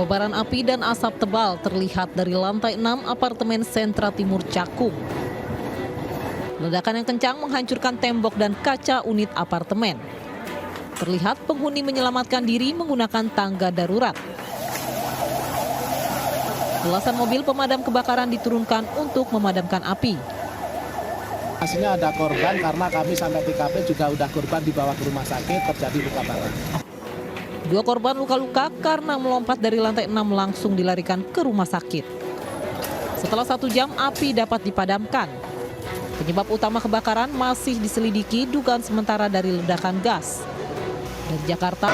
Kobaran api dan asap tebal terlihat dari lantai 6 apartemen Sentra Timur Cakung. Ledakan yang kencang menghancurkan tembok dan kaca unit apartemen. Terlihat penghuni menyelamatkan diri menggunakan tangga darurat. Belasan mobil pemadam kebakaran diturunkan untuk memadamkan api. Hasilnya ada korban karena kami sampai TKP juga udah korban dibawa ke rumah sakit, terjadi luka parah. 2 korban luka-luka karena melompat dari lantai 6 langsung dilarikan ke rumah sakit. Setelah 1 jam api dapat dipadamkan. Penyebab utama kebakaran masih diselidiki, dugaan sementara dari ledakan gas. Dari Jakarta.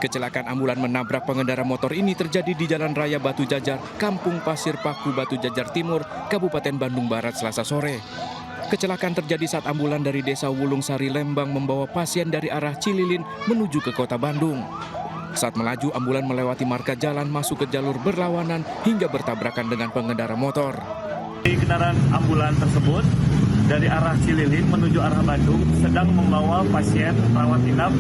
Kecelakaan ambulan menabrak pengendara motor ini terjadi di Jalan Raya Batu Jajar, Kampung Pasir Paku, Batu Jajar Timur, Kabupaten Bandung Barat, Selasa sore. Kecelakaan terjadi saat ambulan dari Desa Wulung Sari, Lembang membawa pasien dari arah Cililin menuju ke Kota Bandung. Saat melaju, ambulan melewati marka jalan masuk ke jalur berlawanan hingga bertabrakan dengan pengendara motor. Kendaraan ambulan tersebut dari arah Cililin menuju arah Bandung sedang membawa pasien rawat inap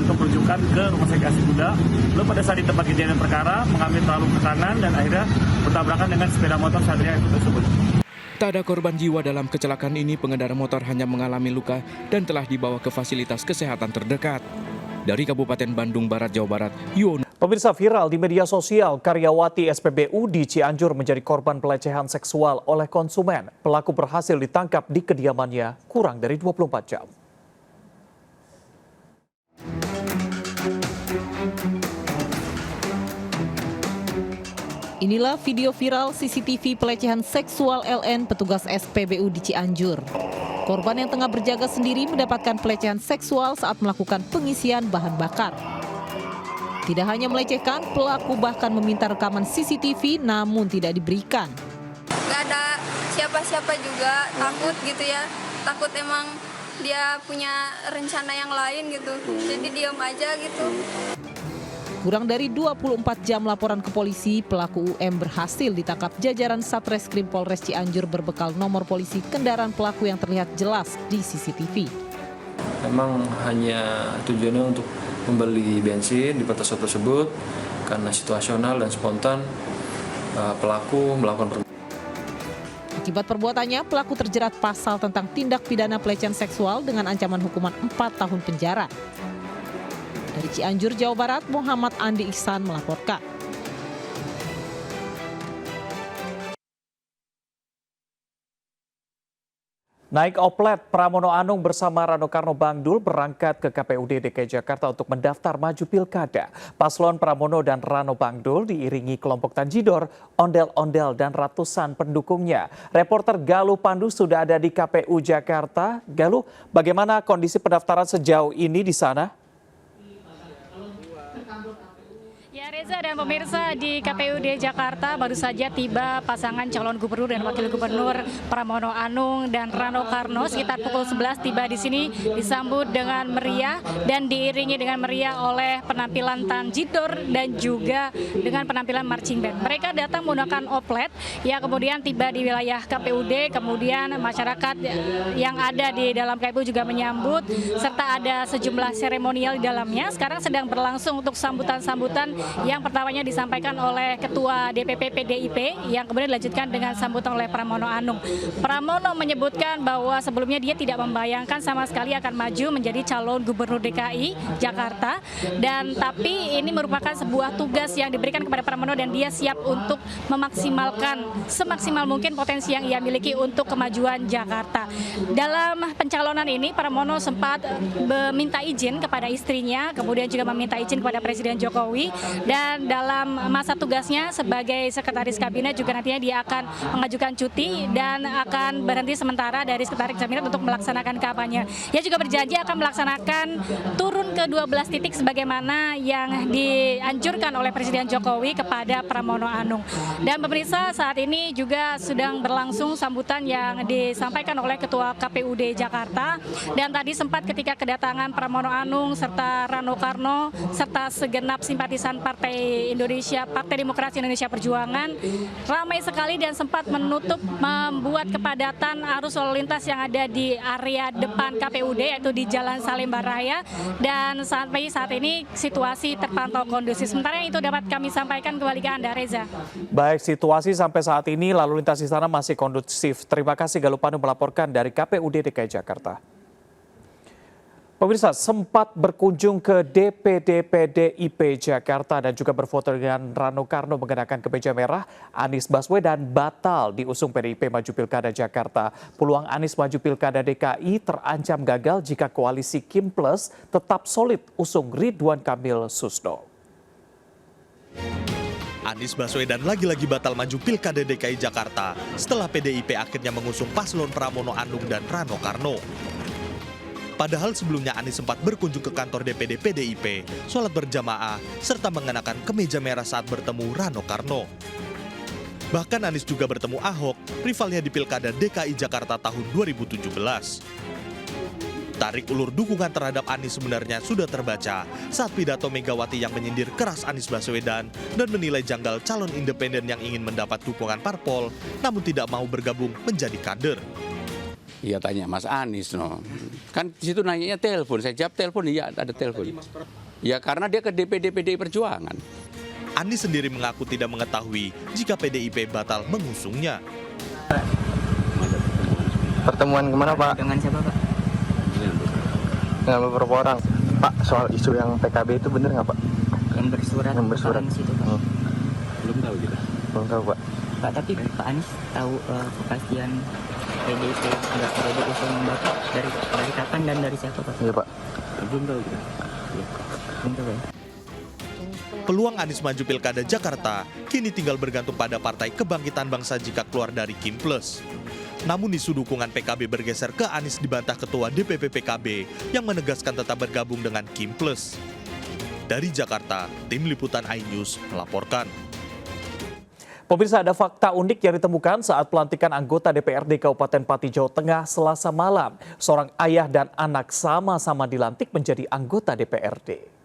untuk rujukan ke Rumah Sakit Asih Kuda. Lalu pada saat di tempat kejadian perkara mengambil terlalu ke kanan dan akhirnya bertabrakan dengan sepeda motor Satria itu tersebut. Tak ada korban jiwa dalam kecelakaan ini, pengendara motor hanya mengalami luka dan telah dibawa ke fasilitas kesehatan terdekat. Dari Kabupaten Bandung Barat, Jawa Barat, Yono. Pemirsa, viral di media sosial, karyawati SPBU di Cianjur menjadi korban pelecehan seksual oleh konsumen. Pelaku berhasil ditangkap di kediamannya kurang dari 24 jam. Inilah video viral CCTV pelecehan seksual LN petugas SPBU di Cianjur. Korban yang tengah berjaga sendiri mendapatkan pelecehan seksual saat melakukan pengisian bahan bakar. Tidak hanya melecehkan, pelaku bahkan meminta rekaman CCTV namun tidak diberikan. Gak ada siapa-siapa juga, takut gitu ya. Takut emang dia punya rencana yang lain gitu. Jadi diam aja gitu. Kurang dari 24 jam laporan ke polisi, pelaku UM berhasil ditangkap jajaran Satreskrim Polres Cianjur berbekal nomor polisi kendaraan pelaku yang terlihat jelas di CCTV. Memang hanya tujuannya untuk membeli bensin di petas tersebut karena situasional dan spontan pelaku melakukan Akibat perbuatannya, pelaku terjerat pasal tentang tindak pidana pelecehan seksual dengan ancaman hukuman 4 tahun penjara. Dari Cianjur, Jawa Barat, Muhammad Andi Ihsan melaporkan. Naik oplet, Pramono Anung bersama Rano Karno Bangdul berangkat ke KPUD DKI Jakarta untuk mendaftar maju pilkada. Paslon Pramono dan Rano Bangdul diiringi kelompok tanjidor, ondel-ondel dan ratusan pendukungnya. Reporter Galuh Pandu sudah ada di KPU Jakarta. Galuh, bagaimana kondisi pendaftaran sejauh ini di sana? Ya, Reza dan pemirsa, di KPUD Jakarta baru saja tiba pasangan calon gubernur dan wakil gubernur Pramono Anung dan Rano Karno. Sekitar pukul 11 tiba di sini, disambut dengan meriah dan diiringi dengan meriah oleh penampilan tanjidor dan juga dengan penampilan marching band. Mereka datang menggunakan oplet yang kemudian tiba di wilayah KPUD, kemudian masyarakat yang ada di dalam KPU juga menyambut, serta ada sejumlah seremonial di dalamnya. Sekarang sedang berlangsung untuk sambutan-sambutan yang pertamanya disampaikan oleh Ketua DPP PDIP yang kemudian dilanjutkan dengan sambutan oleh Pramono Anung. Pramono menyebutkan bahwa sebelumnya dia tidak membayangkan sama sekali akan maju menjadi calon gubernur DKI Jakarta, dan tapi ini merupakan sebuah tugas yang diberikan kepada Pramono dan dia siap untuk memaksimalkan semaksimal mungkin potensi yang ia miliki untuk kemajuan Jakarta. Dalam pencalonan ini Pramono sempat meminta izin kepada istrinya, kemudian juga meminta izin kepada Presiden Jokowi. Dan dalam masa tugasnya sebagai sekretaris kabinet juga nantinya dia akan mengajukan cuti dan akan berhenti sementara dari sekretaris kabinet untuk melaksanakan kampanye. Ia juga berjanji akan melaksanakan turun ke 12 titik sebagaimana yang dianjurkan oleh Presiden Jokowi kepada Pramono Anung. Dan pemirsa, saat ini juga sedang berlangsung sambutan yang disampaikan oleh Ketua KPUD Jakarta, dan tadi sempat ketika kedatangan Pramono Anung serta Rano Karno serta segenap simpatisan Partai Partai Demokrasi Indonesia Perjuangan ramai sekali dan sempat membuat kepadatan arus lalu lintas yang ada di area depan KPUD, yaitu di Jalan Salemba Raya, dan sampai saat ini situasi terpantau kondusif. Sementara yang itu dapat kami sampaikan kembali ke Anda, Reza. Baik, situasi sampai saat ini lalu lintas di sana masih kondusif. Terima kasih Galuh Pandu melaporkan dari KPUD DKI Jakarta. Pemirsa, sempat berkunjung ke DPD PDIP Jakarta dan juga berfoto dengan Rano Karno mengenakan kemeja merah, Anies Baswedan batal diusung PDIP maju Pilkada Jakarta. Peluang Anies maju Pilkada DKI terancam gagal jika koalisi Kim Plus tetap solid usung Ridwan Kamil Susno. Anies Baswedan lagi-lagi batal maju Pilkada DKI Jakarta setelah PDIP akhirnya mengusung paslon Pramono Anung dan Rano Karno. Padahal sebelumnya Anies sempat berkunjung ke kantor DPD PDIP, sholat berjamaah, serta mengenakan kemeja merah saat bertemu Rano Karno. Bahkan Anies juga bertemu Ahok, rivalnya di Pilkada DKI Jakarta tahun 2017. Tarik ulur dukungan terhadap Anies sebenarnya sudah terbaca saat pidato Megawati yang menyindir keras Anies Baswedan dan menilai janggal calon independen yang ingin mendapat dukungan parpol, namun tidak mau bergabung menjadi kader. Iya tanya Mas Anies, no. Kan di situ nanyanya telepon, saya jawab telepon, iya ada telepon. Ya karena dia ke DPD PDI Perjuangan. Anies sendiri mengaku tidak mengetahui jika PDIP batal mengusungnya. Pertemuan kemana Pak? Dengan siapa Pak? Dengan beberapa orang. Pak, soal isu yang PKB itu benar nggak Pak? Yang bersurat. Situ, Pak. Belum tahu kita. Belum tahu Pak. Pak, tapi Pak Anies tahu kepastian PDIP nggak ada usung Bapak dari kapan dan dari siapa Pak? Iya Pak. Belum tahu kita. Belum tahu ya. Peluang Anies maju Pilkada Jakarta kini tinggal bergantung pada Partai Kebangkitan Bangsa jika keluar dari Kim Plus. Namun isu dukungan PKB bergeser ke Anies dibantah Ketua DPP PKB yang menegaskan tetap bergabung dengan Kim Plus. Dari Jakarta, Tim Liputan iNews melaporkan. Pemirsa, ada fakta unik yang ditemukan saat pelantikan anggota DPRD Kabupaten Pati, Jawa Tengah Selasa malam. Seorang ayah dan anak sama-sama dilantik menjadi anggota DPRD.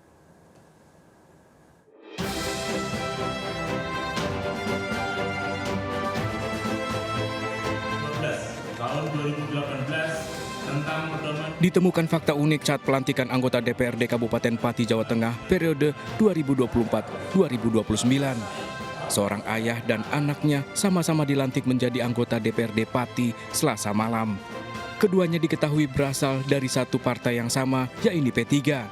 Ditemukan fakta unik saat pelantikan anggota DPRD Kabupaten Pati, Jawa Tengah periode 2024-2029. Seorang ayah dan anaknya sama-sama dilantik menjadi anggota DPRD Pati Selasa malam. Keduanya diketahui berasal dari satu partai yang sama, yaitu P3.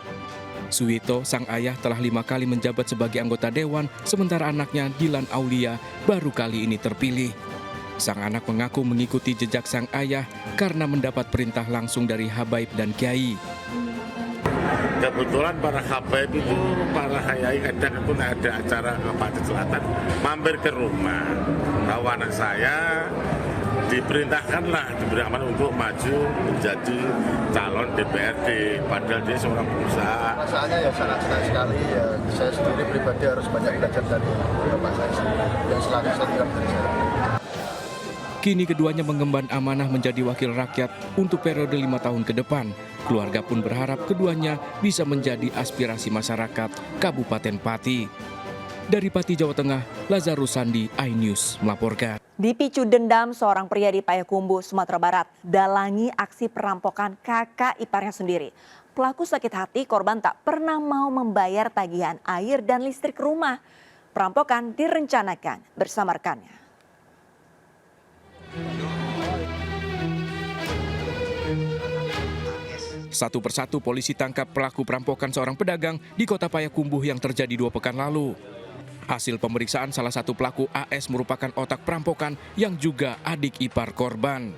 Suwito, sang ayah, telah 5 kali menjabat sebagai anggota dewan, sementara anaknya Dilan Aulia baru kali ini terpilih. Sang anak mengaku mengikuti jejak sang ayah karena mendapat perintah langsung dari habaib dan kiai. Kebetulan para habaib itu, para kiai kadang itu ada acara Pati Selatan, mampir ke rumah. Tahu anak saya diperintahkanlah, diberikan untuk maju menjadi calon DPRD, padahal dia seorang pengusaha. Perasaannya ya sangat senang sekali. Ya, saya sendiri pribadi harus banyak belajar dari bapak saya yang selalu saya tidak belajar. Kini keduanya mengemban amanah menjadi wakil rakyat untuk periode 5 tahun ke depan. Keluarga pun berharap keduanya bisa menjadi aspirasi masyarakat Kabupaten Pati. Dari Pati, Jawa Tengah, Lazarus Sandi, iNews melaporkan. Dipicu dendam, seorang pria di Payakumbuh, Sumatera Barat dalangi aksi perampokan kakak iparnya sendiri. Pelaku sakit hati, korban tak pernah mau membayar tagihan air dan listrik rumah. Perampokan direncanakan bersama rekannya. Satu persatu polisi tangkap pelaku perampokan seorang pedagang di kota Payakumbuh yang terjadi 2 pekan lalu. Hasil pemeriksaan, salah satu pelaku AS merupakan otak perampokan yang juga adik ipar korban.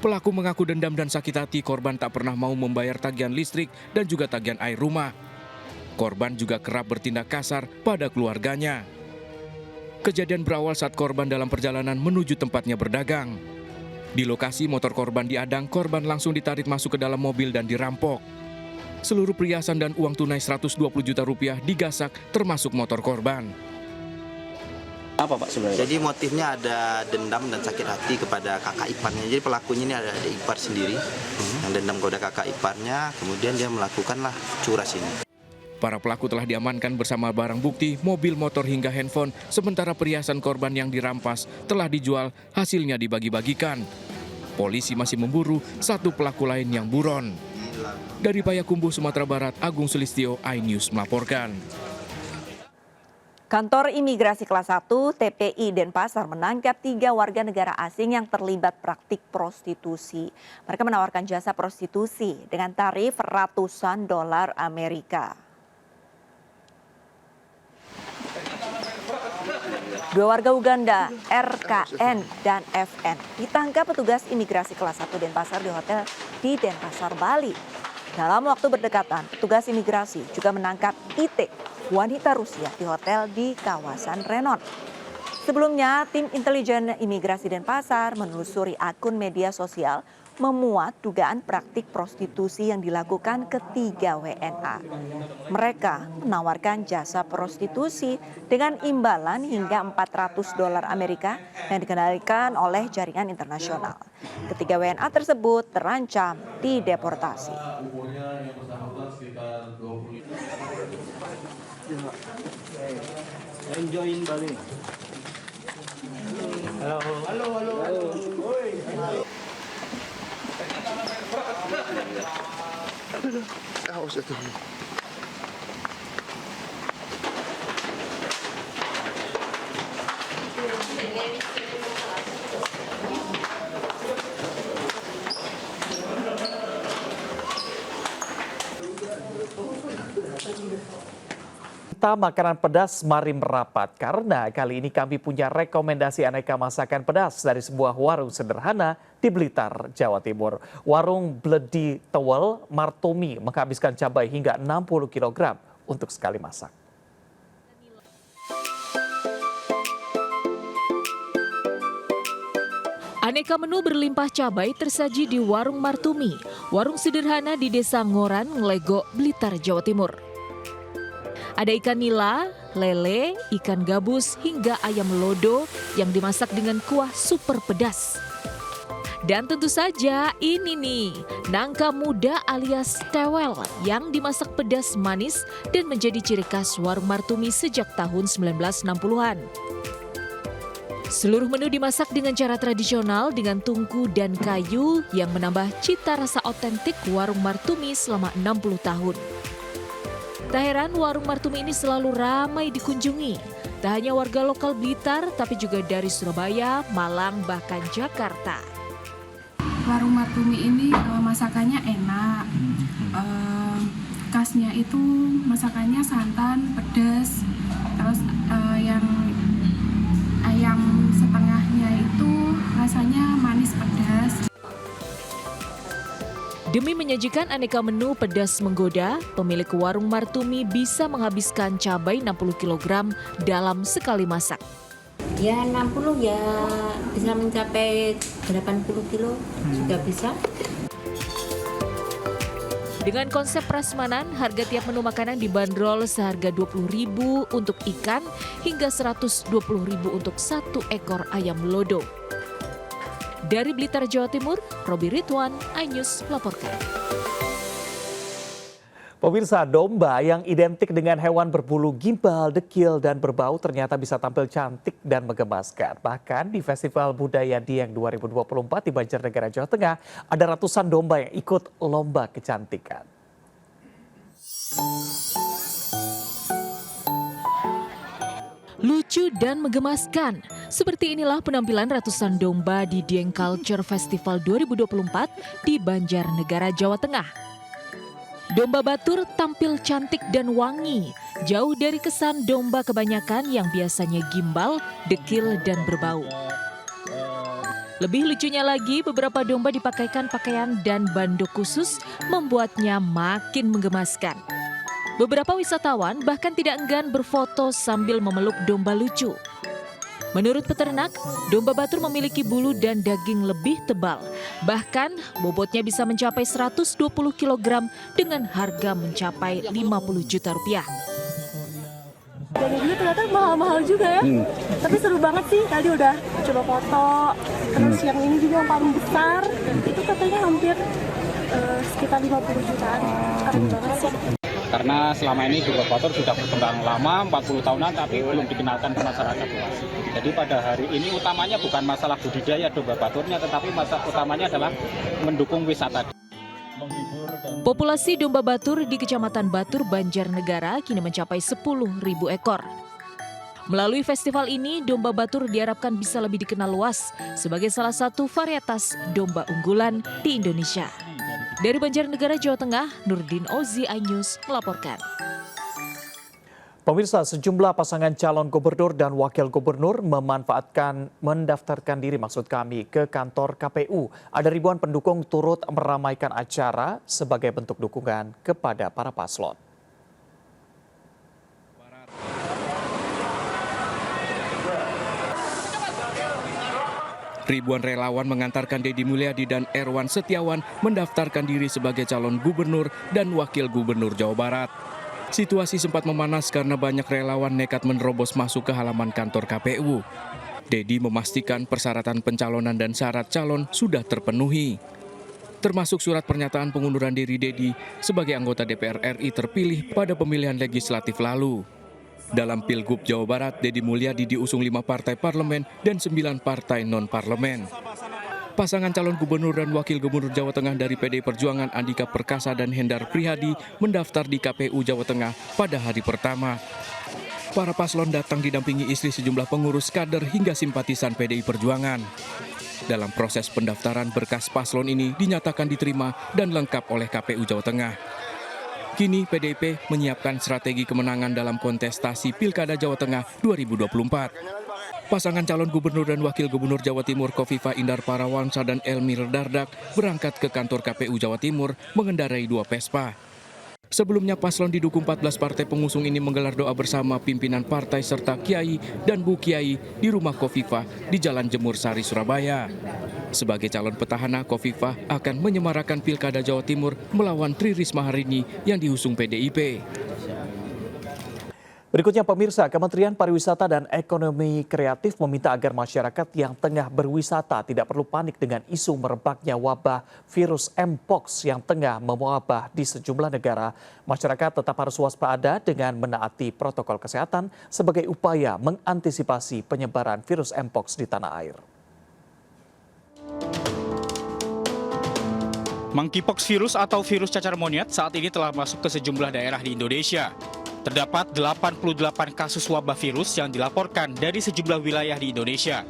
Pelaku mengaku dendam dan sakit hati korban tak pernah mau membayar tagihan listrik dan juga tagihan air rumah. Korban juga kerap bertindak kasar pada keluarganya. Kejadian berawal saat korban dalam perjalanan menuju tempatnya berdagang. Di lokasi motor korban diadang, korban langsung ditarik masuk ke dalam mobil dan dirampok. Seluruh perhiasan dan uang tunai 120 juta rupiah digasak termasuk motor korban. Apa Pak sebenarnya? Jadi motifnya ada dendam dan sakit hati kepada kakak iparnya. Jadi pelakunya ini ada adik ipar sendiri yang dendam kepada kakak iparnya, kemudian dia melakukanlah curas ini. Para pelaku telah diamankan bersama barang bukti, mobil, motor hingga handphone, sementara perhiasan korban yang dirampas telah dijual, hasilnya dibagi-bagikan. Polisi masih memburu satu pelaku lain yang buron. Dari Payakumbuh, Sumatera Barat, Agung Sulistyo, iNews melaporkan. Kantor Imigrasi Kelas 1 TPI Denpasar menangkap 3 warga negara asing yang terlibat praktik prostitusi. Mereka menawarkan jasa prostitusi dengan tarif ratusan dolar Amerika. 2 warga Uganda, RKN dan FN, ditangkap petugas imigrasi kelas 1 Denpasar di hotel di Denpasar, Bali. Dalam waktu berdekatan, petugas imigrasi juga menangkap IT, wanita Rusia di hotel di kawasan Renon. Sebelumnya, tim intelijen imigrasi Denpasar menelusuri akun media sosial memuat dugaan praktik prostitusi yang dilakukan ketiga WNA. Mereka menawarkan jasa prostitusi dengan imbalan hingga 400 dolar Amerika yang dikendalikan oleh jaringan internasional. Ketiga WNA tersebut terancam dideportasi. Enjoyin Bali. Halo. Halo, halo, halo. Haus itu. Makanan pedas mari merapat karena kali ini kami punya rekomendasi aneka masakan pedas dari sebuah warung sederhana di Blitar, Jawa Timur. Warung Bledi Tewel Martumi menghabiskan cabai hingga 60 kg untuk sekali masak. Aneka menu berlimpah cabai tersaji di Warung Martumi, warung sederhana di Desa Ngoran, Nglego, Blitar, Jawa Timur. Ada ikan nila, lele, ikan gabus, hingga ayam lodo yang dimasak dengan kuah super pedas. Dan tentu saja ini nih, nangka muda alias tewel yang dimasak pedas manis dan menjadi ciri khas Warung Martumi sejak tahun 1960-an. Seluruh menu dimasak dengan cara tradisional dengan tungku dan kayu yang menambah cita rasa otentik Warung Martumi selama 60 tahun. Tak heran Warung Martumi ini selalu ramai dikunjungi. Tak hanya warga lokal Blitar, tapi juga dari Surabaya, Malang, bahkan Jakarta. Warung Martumi ini masakannya enak. Khasnya itu masakannya santan, pedas. Terus yang ayam setengahnya itu rasanya manis pedas. Demi menyajikan aneka menu pedas menggoda, pemilik Warung Martumi bisa menghabiskan cabai 60 kg dalam sekali masak. Ya 60 ya bisa mencapai 80 kilo juga bisa. Dengan konsep prasmanan, harga tiap menu makanan dibanderol seharga Rp20.000 untuk ikan hingga Rp120.000 untuk 1 ekor ayam lodo. Dari Blitar, Jawa Timur, Robi Ridwan, iNews melaporkan. Pemirsa, domba yang identik dengan hewan berbulu gimbal, dekil, dan berbau ternyata bisa tampil cantik dan menggemaskan. Bahkan di Festival Budaya Dieng 2024 di Banjarnegara, Jawa Tengah, ada ratusan domba yang ikut lomba kecantikan. Lucu dan menggemaskan. Seperti inilah penampilan ratusan domba di Dieng Culture Festival 2024 di Banjarnegara, Jawa Tengah. Domba Batur tampil cantik dan wangi, jauh dari kesan domba kebanyakan yang biasanya gimbal, dekil, dan berbau. Lebih lucunya lagi, beberapa domba dipakaikan pakaian dan bandok khusus membuatnya makin menggemaskan. Beberapa wisatawan bahkan tidak enggan berfoto sambil memeluk domba lucu. Menurut peternak, domba Batur memiliki bulu dan daging lebih tebal. Bahkan bobotnya bisa mencapai 120 kg dengan harga mencapai Rp50 juta. Dan ini ternyata mahal-mahal juga ya. Tapi seru banget sih, tadi udah coba foto. Terus yang ini juga yang paling besar, itu katanya hampir sekitar 50 jutaan. Keren banget sih. Karena selama ini domba batur sudah berkembang lama, 40 tahunan, tapi belum dikenalkan ke masyarakat luas. Jadi pada hari ini utamanya bukan masalah budidaya domba baturnya, tetapi masalah utamanya adalah mendukung wisata. Populasi domba batur di Kecamatan Batur, Banjarnegara kini mencapai 10.000 ekor. Melalui festival ini, domba batur diharapkan bisa lebih dikenal luas sebagai salah satu varietas domba unggulan di Indonesia. Dari Banjarnegara, Jawa Tengah, Nurdin Ozi, iNews melaporkan. Pemirsa, sejumlah pasangan calon gubernur dan wakil gubernur mendaftarkan diri ke kantor KPU. Ada ribuan pendukung turut meramaikan acara sebagai bentuk dukungan kepada para paslon. Ribuan relawan mengantarkan Deddy Mulyadi dan Erwan Setiawan mendaftarkan diri sebagai calon gubernur dan wakil gubernur Jawa Barat. Situasi sempat memanas karena banyak relawan nekat menerobos masuk ke halaman kantor KPU. Deddy memastikan persyaratan pencalonan dan syarat calon sudah terpenuhi. Termasuk surat pernyataan pengunduran diri Deddy sebagai anggota DPR RI terpilih pada pemilihan legislatif lalu. Dalam Pilgub Jawa Barat, Deddy Mulyadi diusung 5 partai parlemen dan 9 partai non-parlemen. Pasangan calon gubernur dan wakil gubernur Jawa Tengah dari PDI Perjuangan Andika Perkasa dan Hendar Prihadi mendaftar di KPU Jawa Tengah pada hari pertama. Para paslon datang didampingi istri sejumlah pengurus kader hingga simpatisan PDI Perjuangan. Dalam proses pendaftaran, berkas paslon ini dinyatakan diterima dan lengkap oleh KPU Jawa Tengah. Kini PDIP menyiapkan strategi kemenangan dalam kontestasi Pilkada Jawa Tengah 2024. Pasangan calon gubernur dan wakil gubernur Jawa Timur Khofifah Indar Parawansa dan Elmir Dardak berangkat ke kantor KPU Jawa Timur mengendarai 2 Vespa. Sebelumnya paslon didukung 14 partai pengusung ini menggelar doa bersama pimpinan partai serta kiai dan bu kiai di rumah Khofifah di Jalan Jemur Sari, Surabaya. Sebagai calon petahana, Khofifah akan menyemarakan Pilkada Jawa Timur melawan Tri Risma hari ini yang diusung PDIP. Berikutnya pemirsa, Kementerian Pariwisata dan Ekonomi Kreatif meminta agar masyarakat yang tengah berwisata tidak perlu panik dengan isu merebaknya wabah virus Mpox yang tengah mewabah di sejumlah negara. Masyarakat tetap harus waspada dengan menaati protokol kesehatan sebagai upaya mengantisipasi penyebaran virus Mpox di tanah air. Monkeypox virus atau virus cacar monyet saat ini telah masuk ke sejumlah daerah di Indonesia. Terdapat 88 kasus wabah virus yang dilaporkan dari sejumlah wilayah di Indonesia.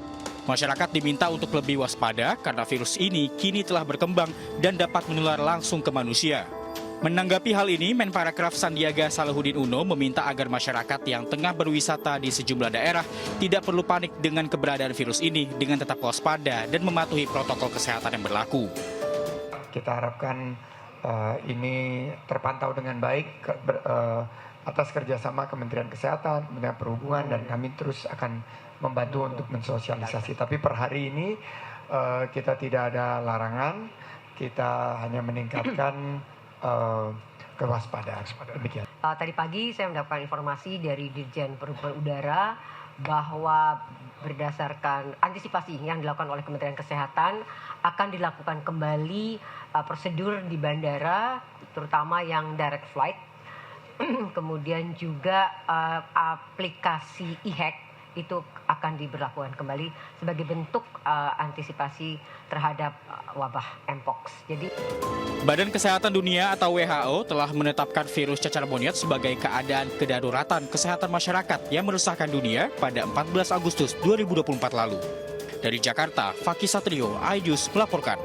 Masyarakat diminta untuk lebih waspada karena virus ini kini telah berkembang dan dapat menular langsung ke manusia. Menanggapi hal ini, Menparekraf Sandiaga Salahuddin Uno meminta agar masyarakat yang tengah berwisata di sejumlah daerah tidak perlu panik dengan keberadaan virus ini dengan tetap waspada dan mematuhi protokol kesehatan yang berlaku. Kita harapkan ini terpantau dengan baik atas kerjasama Kementerian Kesehatan, Kementerian Perhubungan, dan kami terus akan membantu untuk mensosialisasi. Tapi per hari ini kita tidak ada larangan, kita hanya meningkatkan kewaspadaan. Demikian. Tadi pagi saya mendapatkan informasi dari Dirjen Perhubungan Udara bahwa berdasarkan antisipasi yang dilakukan oleh Kementerian Kesehatan akan dilakukan kembali prosedur di bandara, terutama yang direct flight. Kemudian juga aplikasi e-hack itu akan diberlakukan kembali sebagai bentuk antisipasi terhadap wabah Mpox. Jadi, Badan Kesehatan Dunia atau WHO telah menetapkan virus cacar monyet sebagai keadaan kedaruratan kesehatan masyarakat yang meresahkan dunia pada 14 Agustus 2024 lalu. Dari Jakarta, Fakih Satrio, iNews melaporkan.